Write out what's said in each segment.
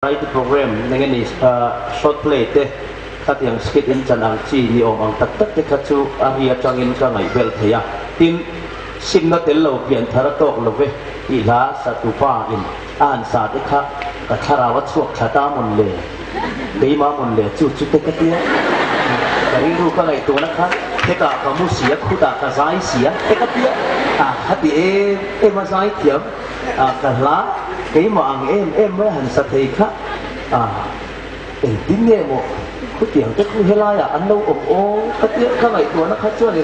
variety program dengan ni short play teh kat yang skit in chan ang chi ni om ang tak tak te khat chu aria changin ka ngai bel theya tin simna tel lo pian thara tok lo ve i la satupa in an sa te kha ka thara wat suak thata mon le dei ma mon le chu chu te ka tia dari ru ka ngai tu na kha te ka ka mu sia khu ta ka zai sia te ka tia hati ma zai tiam ka la cái mà anh em mới hành sạch thì khác tiếng nghe một cái tiếng cái khu helai anh đâu ô cái tiếng cái này của nó khác chưa thì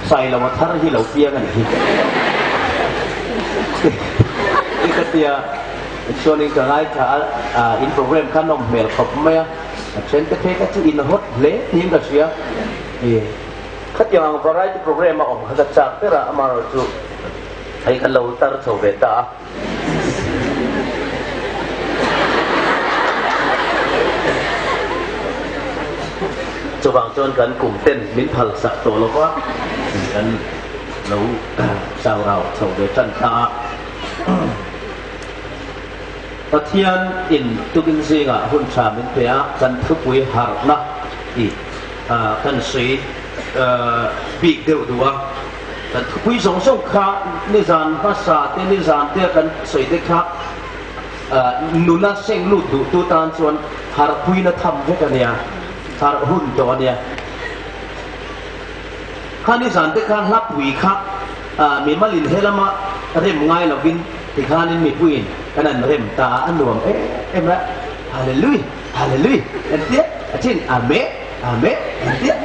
xài là một tháng gì đầu tiên này cái tiếng cho nên cái này cả in program cái nông mèo khop mè trên cái chữ in hot lẽ những cái gì thì các yang variety program mà ông đã chặt thế là mà rồi hay cái lâu tar sầu về ta cho bằng cho gần cùng tên miễn phật sạc tổ lo quá gần lâu sao rào sầu về chân ta ta thiên in tu kinh gì ngạ hôn trà miễn phế gần thức quý hạt na thì gần suy bị đều đùa gần thức quý giống sông khá nê giàn phát xạ tên nê giàn tên gần suy tế khá nuna seng lu tu tan chuan har pui na tham he ka nia har hun to nia khani san te khan lap pui kha mi malin helama rem ngai lovin ti khanin mi puin kanan rem ta anuam em la hallelujah hallelujah en tiết chin amen amen en tiết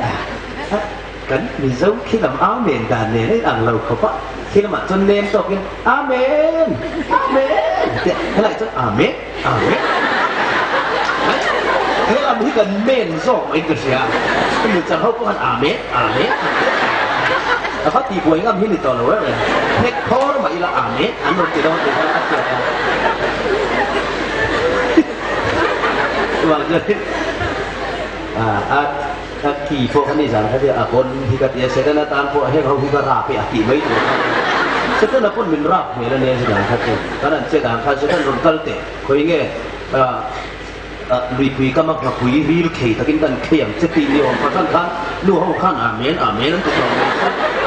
kan mi zau khi làm áo nền đàn nền ấy ăn lâu không á khi làm cho nên to cái amen amen thế lại cho amen amen thế là mới cần men rõ ấy cái gì à cái người chẳng hậu có ăn amen amen phát thì của anh em như to rồi hết khó mà là amen ăn được thì đâu thì phải ăn được vâng rồi kỳพวกนี้จังเขาจะคนที่กัดยาเสพติดตามพวกให้เขาพิการไปอากีไม่ถูกเสร็จแล้วคนมันรักเหมือนเนี่ยจังเขาจะตอนนั้นเสร็จแล้วเขาจะต้องรุ่นกันเตะคุยเงี้ยลุยคุยก็มักคุยรีลเขยตะกินกันเขียมจะตีเดียวพอท่านท่านลู่เขาข้างอาเมนอาเมนนั่นก็ตรงนี้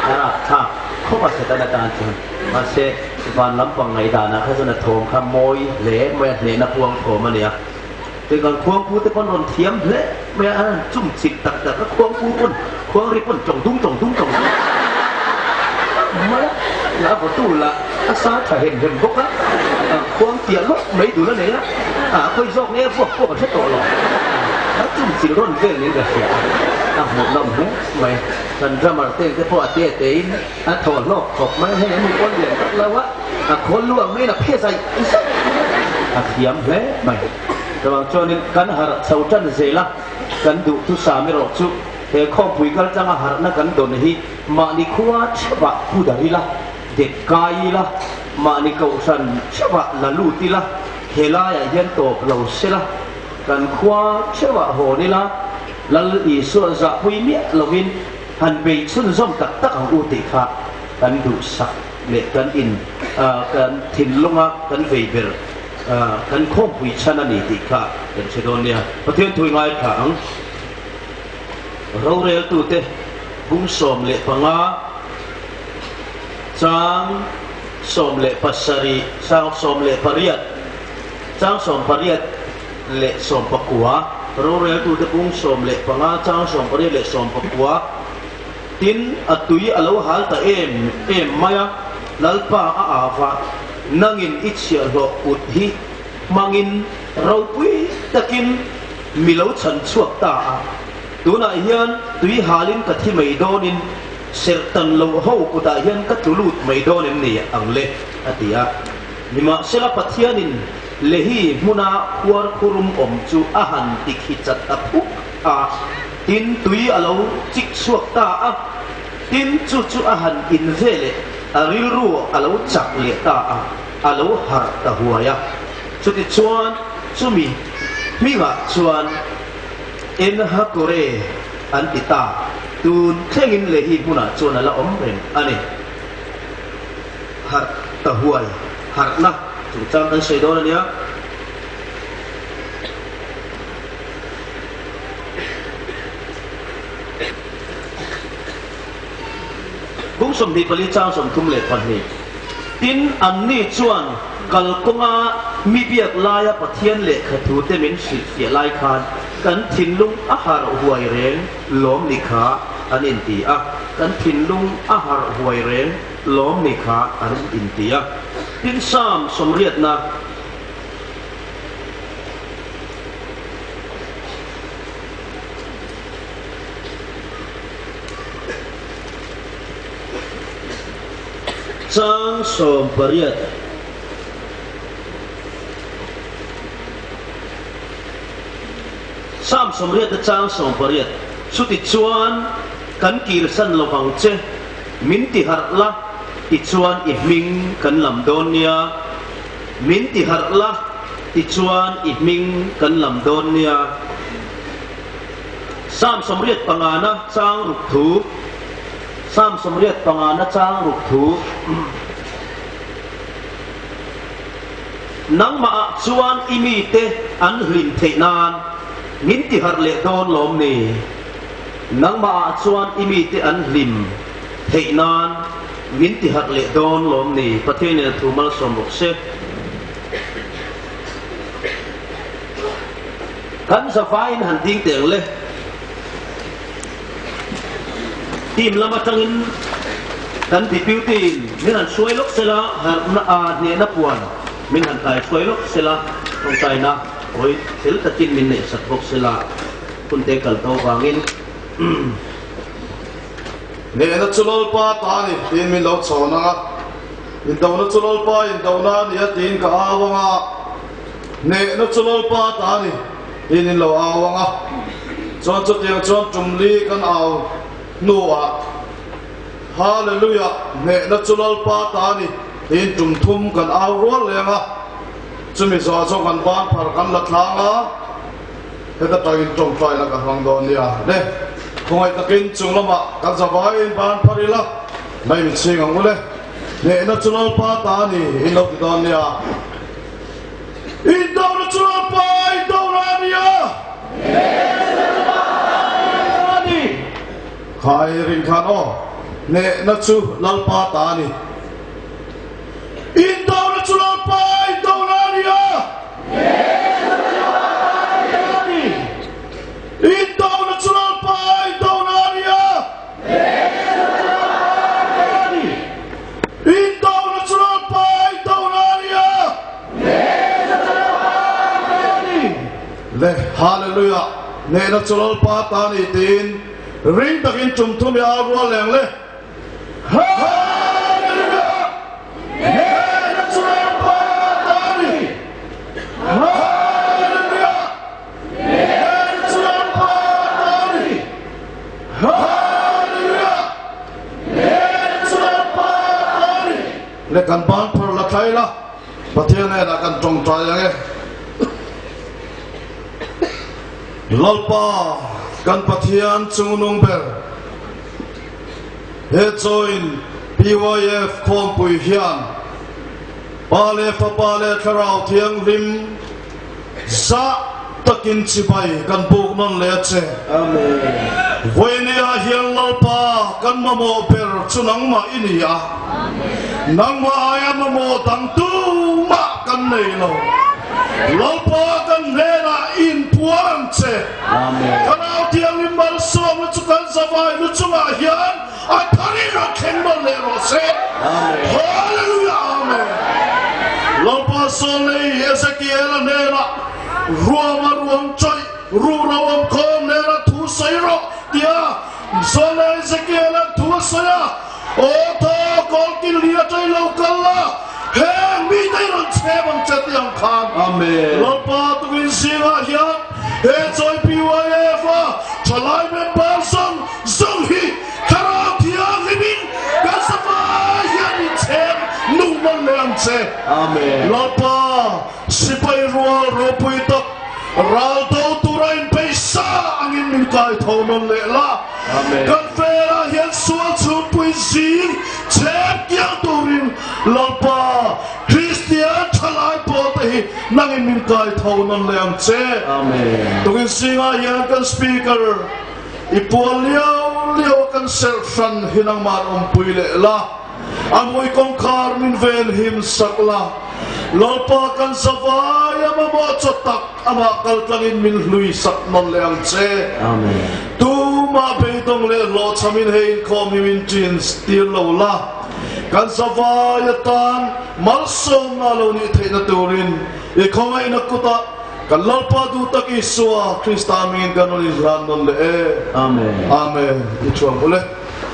นะครับถ้าเขาก็เสร็จแล้วการจังมาเสร็จวันลำปังไงด่านะเขาจะน่ะโถมขโมยเละแม่เนี่ยนักพวงโถมมาเนี่ยเป็นการควงพูดแต่คนนนเทียมเละแม่จุ่มจิกตักแต่ก็ควงพูดคนควงริบคนจงตุ้งมาแล้วก็ตู้ละอาซาถ่ายเห็นพวกละควงเตียนลุกไม่ดูแล้วเนี่ยคุยโซกเนี่ยพวกมันใช่ตัวหรอแล้วจุ่มจิกร่อนเส้นนี่ก็เสียหมดลมเนี่ยไม่ฉันจะมาเต้นแต่พอเตี้ยเต้นถอดโลกขบไม่ให้มึงคนเรียนแล้วว่าคนล่วงไม่น่ะเพี้ยใส่เทียมเละไม่แต่บางช่วงนี้กันหาเสาจันเสละกันดูทุสามีรกชุแต่ข้อมคุยกันจังหานักกันโดนที่มานิคัวฉบับผู้ใดละเด็กกายละมานิกาสันฉบับละลูติละเฮลายยันโตเราเสละกันคัวฉบับโหนี่ละละอีส่วนจะปุยเมียเราวินหันไปชุนส้มตักตักของอุติคะกันดูสักเล็กกันอินกันถิ่นลงมากันเวเบอร์กันข้อมวิชานานิติค่ะเป็นเช่นนี้ประเทศถุยง่ายขังเราเรียลตุเตบุ้งสมเละปังอาจางสมเละปัสสรีจางสมเละปริยัดจางสมปริยัดเละสมปะกัวเราเรียลตุเตบุ้งสมเละปังอาจางสมปริยัดเละสมปะกัวทินอัตุยอโลหัลตาเอ็มมายาลัลปาอาฟาnangin itsia lo uthi mangin raupui takin milau chan chuak ta tuna hian tui halin ka thi meidonin sertan lo ho ku ta hian ka tulut meidonin ni angle atia nima sela pathianin lehi muna war kurum om chu ahan tikhi chat apu tin tui alo chik chuak ta tin chu ahan in vele aril ru alo chak le ta alo har ta huaya chuti chuan chumi mi ga chuan en ha kore antita tun thengin le hi puna chuan ala om rem ani har ta huai har na chu chang kan sei don ania som ni pali chang som thum le pan ni tin an ni chuan kal konga mi biak laya pathian le khathu te min sil fia lai khan kan thin lung a har huai reng lom ni kha an in ti a kan thin lung a har huai reng lom ni kha an in ti a tin sam som riat na Sang som pariat sam som riat da chang som pariat suti chuan kan kir san lovang che min ti har la ti chuan I ming kan lam don nia min ti har la ti chuan I ming kan lam don nia sam som riat pangana chang ruk thu sam som riat pangana chang ruk thu nang ma chuan imi te an hlim thei nan min ti har le don lom ni nang ma chuan imi te an hlim thei nan min ti har le don lom ni pathian ne thumal som ruk se kan sa fain han ding teng le tim lama tangin kan ti piutin min han suai lok sela har na a ne na puan min han kai suai lok sela tong tai na oi sel takin min ne sat bok sela kun te kal to wangin ne na chulol pa ta ni tin min lo chona in do na chulol pa in do na ni tin ka awanga ne na chulol pa ta ni in lo awanga chon chu tiang chon tumli kan aw nuwa hallelujah ne na chulol pa ta ni in tum thum kan aw ro lenga chumi so so kan ban phar kan la thlanga heta ta in tong trai la ka hang do nia ne khoi takin chunglama kan zawai in ban pharila mai mi chingang ule ne na chulol pa ta ni in lo ti don nia in do na chulol pa in do na nia khai rin khan o ne na chu lal pa ta ni in do na chu lal pa in do na nia in do na chu lal pa in do na nia in do na chu lal pa in do na nia le hallelujah ne na chu lal pa ta ni tin ring takin chum thum ya ro leng le hallelujah ne na chu lal pa ta ni hallelujah ne na chu lal pa ta ni hallelujah ne na chu lal pa ta ni le kan ban phar la khai la pathian ne na kan tong tra yang e lal pa kan pathian chungnung ber he join PYF khom pui hian pale fa pale tharau thiang rim sa takin chibai kan buk non le che amen voinia hian lalpa kan mamo ber chunang ma inia nang ma aya mamo tang tu ma kan nei lo lalpa kan hera in puan che amen kanau tiang in mal som lu chukan savai lu chunga hian a thari ra khen mal le ro se amen hallelujah amen lalpa sole Ezekiel nera ruama ruam choi ru rawam khom nera thu sai ro tia sole Ezekiel thu saya o tho kol ki lia chai lo kala he mi dai ron che bang che tiang khan amen lalpa tu in singa hian he choi PYF chalai me person zong hi kara thia living kasafa hian in chen nu man leam che amen lalpa sipai ruwa ro pui tak ral do turain paisa angin min kai thonon le la amen kan fera hian sual chu pui sing chep kyang turin lalpa Christian thalai po te nangin min kai thonon leam che amen tungin singa hian kan speaker ipual liao kan serfan hinang marum puile la amoy kong karmin vel him sakla lolpa kan savaya mamochotak amakal tlangin min lui sak non leang che Amen. tu ma beidong le lo chamin hein komi min chin stil lo la kan savaya tan malsom na lo ni theina turin e khongai nakuta kan lalpa du tak isua Krista min ganon in ranon le Amen. amen ichuang ule